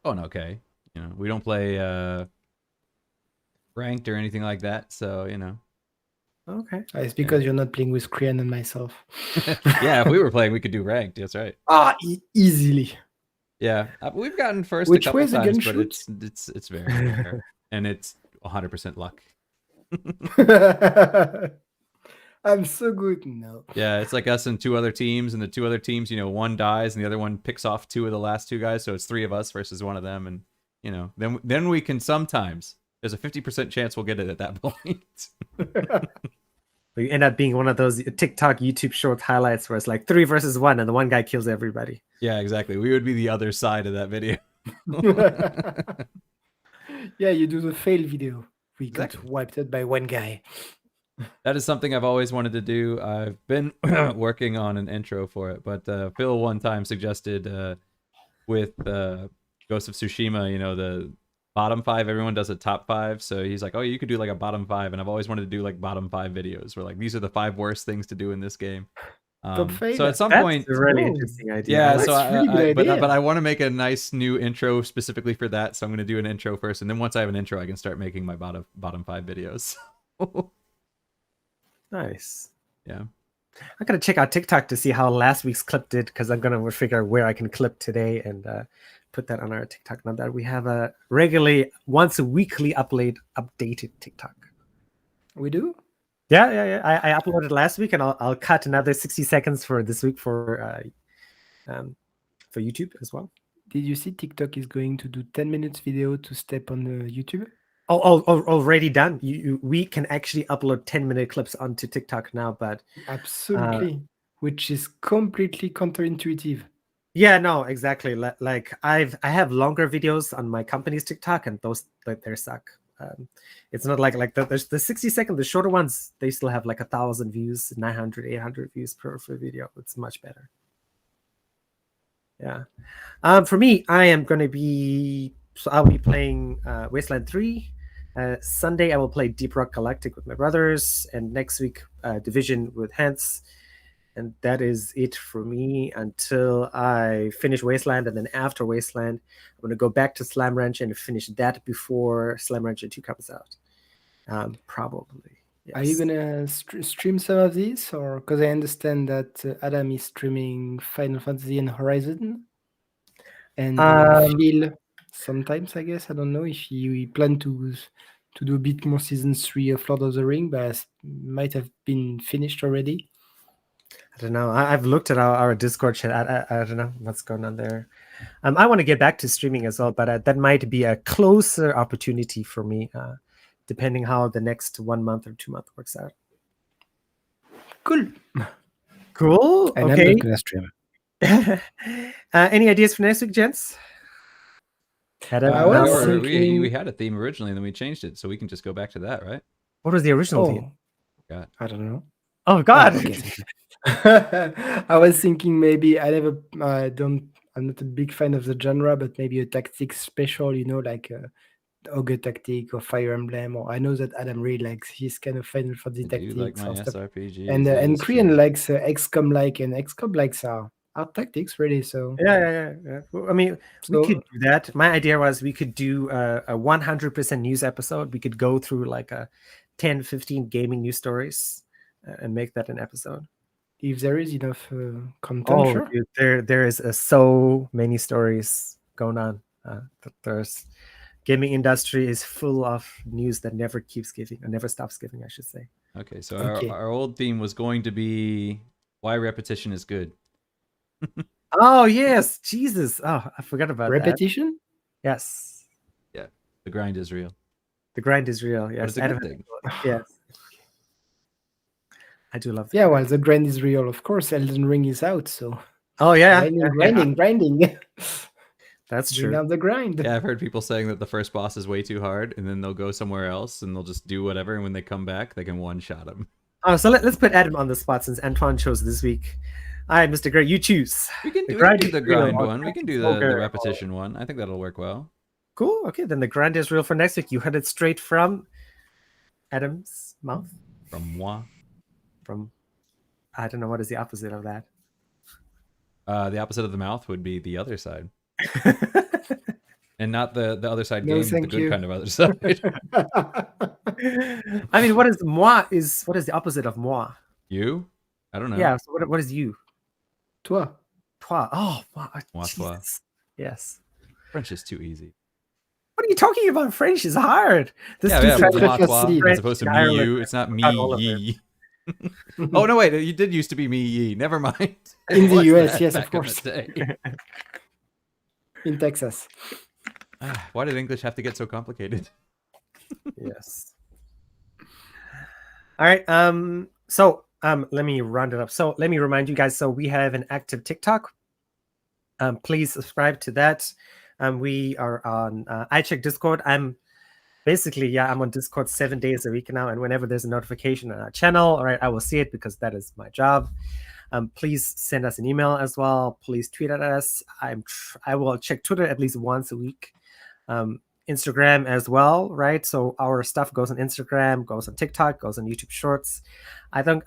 S3: Oh, okay. We don't play ranked or anything like that, so
S1: Okay.
S2: It's because you're not playing with Krian and myself.
S3: Yeah, if we were playing, we could do ranked. That's right.
S2: Easily.
S3: Yeah, we've gotten first
S2: Which
S3: a couple
S2: way the gun
S3: times, but
S2: shoots?
S3: it's very rare, and it's 100% luck.
S2: I'm so good. No.
S3: Yeah, it's like us and 2 other teams, and the 2 other teams, one dies, and the other one picks off 2 of the last 2 guys, so it's 3 of us versus 1 of them, and then we can sometimes. There's a 50% chance we'll get it at that point.
S1: You end up being one of those TikTok, YouTube short highlights where it's like 3 versus 1, and the one guy kills everybody.
S3: Yeah, exactly. We would be the other side of that video.
S2: Yeah, you do the fail video. We
S3: Exactly.
S2: got wiped out by one guy.
S3: That is something I've always wanted to do. I've been working on an intro for it, but Phil one time suggested with Ghost of Tsushima, the bottom 5, everyone does a top 5. So he's like, oh, you could do like a bottom 5. And I've always wanted to do like bottom 5 videos where like, these are the 5 worst things to do in this game.
S2: Top 5?
S3: So at some
S1: That's
S3: point,
S1: a really
S2: Oh.
S1: interesting idea.
S3: yeah,
S2: That's
S3: so
S2: really good idea.
S3: but I want to make a nice new intro specifically for that. So I'm going to do an intro first. And then once I have an intro, I can start making my bottom 5 videos.
S1: Nice.
S3: Yeah.
S1: I'm gonna check out TikTok to see how last week's clip did, because I'm gonna figure out where I can clip today and put that on our TikTok. Now that we have a regularly once a weekly updated TikTok.
S2: We do?
S1: Yeah. I uploaded last week, and I'll cut another 60 seconds for this week for YouTube as well.
S2: Did you see TikTok is going to do 10 minutes video to step on the YouTube?
S1: Already done. We can actually upload 10-minute clips onto TikTok now, but
S2: Absolutely. Which is completely counterintuitive.
S1: yeah, no, exactly. Like I have longer videos on my company's TikTok, and those they suck. It's not like there's the 60-second, the shorter ones. They still have like 1,000 views, 900, 800 views per video. It's much better. Yeah. For me, I'll be playing Wasteland 3. Sunday, I will play Deep Rock Galactic with my brothers, and next week, Division with Hans. And that is it for me until I finish Wasteland. And then after Wasteland, I'm going to go back to Slam Ranch and finish that before Slam Rancher 2 comes out. Probably. Yes.
S2: Are you gonna stream some of these, or because I understand that Adam is streaming Final Fantasy and Horizon, and Phil sometimes, I guess. I don't know if you plan to do a bit more season 3 of Lord of the Ring, but might have been finished already.
S1: I don't know. I've looked at our Discord chat. I don't know what's going on there. I want to get back to streaming as well, but that might be a closer opportunity for me, depending how the next 1 month or 2 month works out.
S2: Cool.
S1: Okay.
S2: And I'm not gonna stream.
S1: Any ideas for next week, gents?
S3: We had a theme originally, and then we changed it, so we can just go back to that, right?
S1: What was the original theme?
S3: God.
S2: I don't know.
S1: Oh God!
S2: Okay. I was thinking maybe I'm not a big fan of the genre, but maybe a tactics special, like a Ogre Tactic or Fire Emblem. Or I know that Adam really likes his kind of Final Fantasy tactics
S3: like my
S2: or stuff.
S3: SRPGs,
S2: And Korean likes XCOM and XCOM likes our tactics really. So
S1: yeah. Well, I mean, we could do that. My idea was we could do a 100% news episode. We could go through like a 10, 15 gaming news stories and make that an episode.
S2: If there is enough content, sure.
S1: Dude, there is so many stories going on. There's gaming industry is full of news that never keeps giving, or never stops giving, I should say.
S3: Okay, so our old theme was going to be why repetition is good.
S1: Oh yes, Jesus! Oh, I forgot about
S2: repetition.
S1: Yes.
S3: Yeah, the grind is real.
S1: The grind is real. Yes,
S3: it's a good thing.
S1: Yes. I do love that.
S2: Yeah, well, the grind is real. Of course, Elden Ring is out, so.
S1: Oh yeah.
S2: Grinding.
S1: That's
S2: Bring
S1: true.
S2: out the grind.
S3: Yeah, I've heard people saying that the first boss is way too hard, and then they'll go somewhere else and they'll just do whatever, and when they come back, they can one-shot him.
S1: Oh, so let's put Adam on the spot since Antoine chose this week. All right, Mr. Gray, you choose.
S3: We can do
S1: grind
S3: the
S1: is real.
S3: grind
S1: Our
S3: one. We
S1: grind
S3: can
S1: is
S3: do
S1: so
S3: the
S1: good.
S3: repetition one. I think that'll work well.
S1: Cool. Okay, then the grind is real for next week. You heard it straight from Adam's mouth.
S3: From moi.
S1: From, I don't know, what is the opposite of that?
S3: The opposite of the mouth would be the other side. And not the other side
S2: No,
S3: game, the
S2: thank
S3: good
S2: you.
S3: kind of other side.
S1: I mean, what is moi? What is the opposite of moi?
S3: You? I don't know.
S1: Yeah. So what is you?
S2: Toi.
S1: Toi. Oh, wow.
S3: Moi, toi.
S1: Jesus. Yes.
S3: French is too easy.
S1: What are you talking about? French is hard. This
S3: Yeah,
S1: dude
S3: yeah,
S1: tried
S3: but
S1: to
S3: moi, toi,
S2: French
S3: as opposed to
S1: in
S3: me,
S1: Ireland.
S3: you. It's not me,
S1: Forgot all of
S3: ye. Oh, no, wait. You did used to be me, ye. Never mind.
S2: In the
S3: What's
S2: US,
S3: that
S2: yes,
S3: back
S2: of
S3: in
S2: course.
S3: the day?
S2: In Texas.
S3: Why did English have to get so complicated?
S1: Yes. All right. So let me round it up. So let me remind you guys. So we have an active TikTok. Please subscribe to that. We are on I check Discord. I'm on Discord 7 days a week now, and whenever there's a notification on our channel, all right, I will see it because that is my job. Please send us an email as well. Please tweet at us. I will check Twitter at least once a week. Instagram as well, right? So our stuff goes on Instagram, goes on TikTok, goes on YouTube Shorts. I don't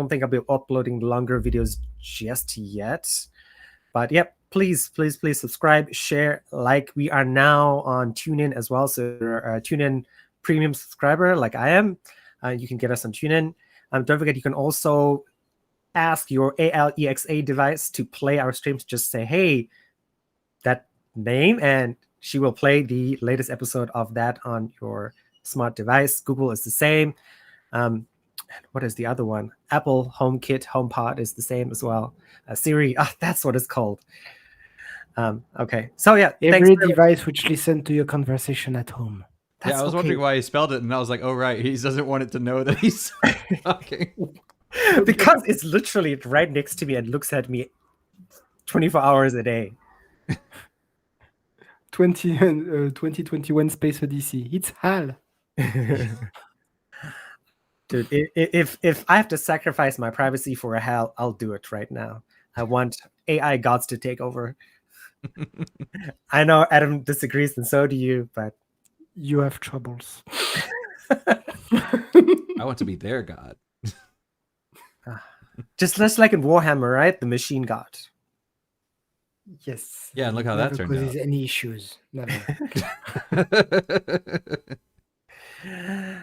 S1: think I'll be uploading longer videos just yet, but yep. Please subscribe, share, like. We are now on TuneIn as well, so if you're a TuneIn premium subscriber like I am, you can get us on TuneIn. Don't forget, you can also ask your Alexa device to play our streams. Just say, hey, that name, and she will play the latest episode of that on your smart device. Google is the same. What is the other one? Apple HomeKit, HomePod is the same as well. Siri, that's what it's called. Okay, so yeah,
S2: Every device which listens to your conversation at home.
S3: Yeah, I was wondering why he spelled it, and I was like, oh, right, he doesn't want it to know that he's talking.
S1: Because it's literally right next to me and looks at me 24 hours a day.
S2: 2021 Space Odyssey. It's HAL.
S1: Dude, if I have to sacrifice my privacy for a HAL, I'll do it right now. I want AI gods to take over. I know Adam disagrees, and so do you, but
S2: you have troubles.
S3: I want to be their god.
S1: Just like in Warhammer, right? The machine god.
S2: Yes.
S3: Yeah, and look how that turned out.
S2: Never causes any issues. Never.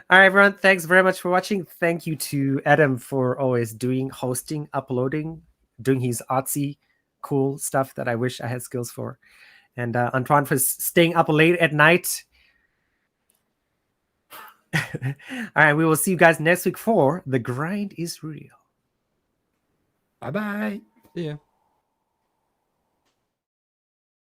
S1: All right, everyone. Thanks very much for watching. Thank you to Adam for always hosting, uploading, doing his artsy, cool stuff that I wish I had skills for. And Antoine for staying up late at night. All right, we will see you guys next week for The Grind is Real.
S2: Bye-bye.
S3: Yeah.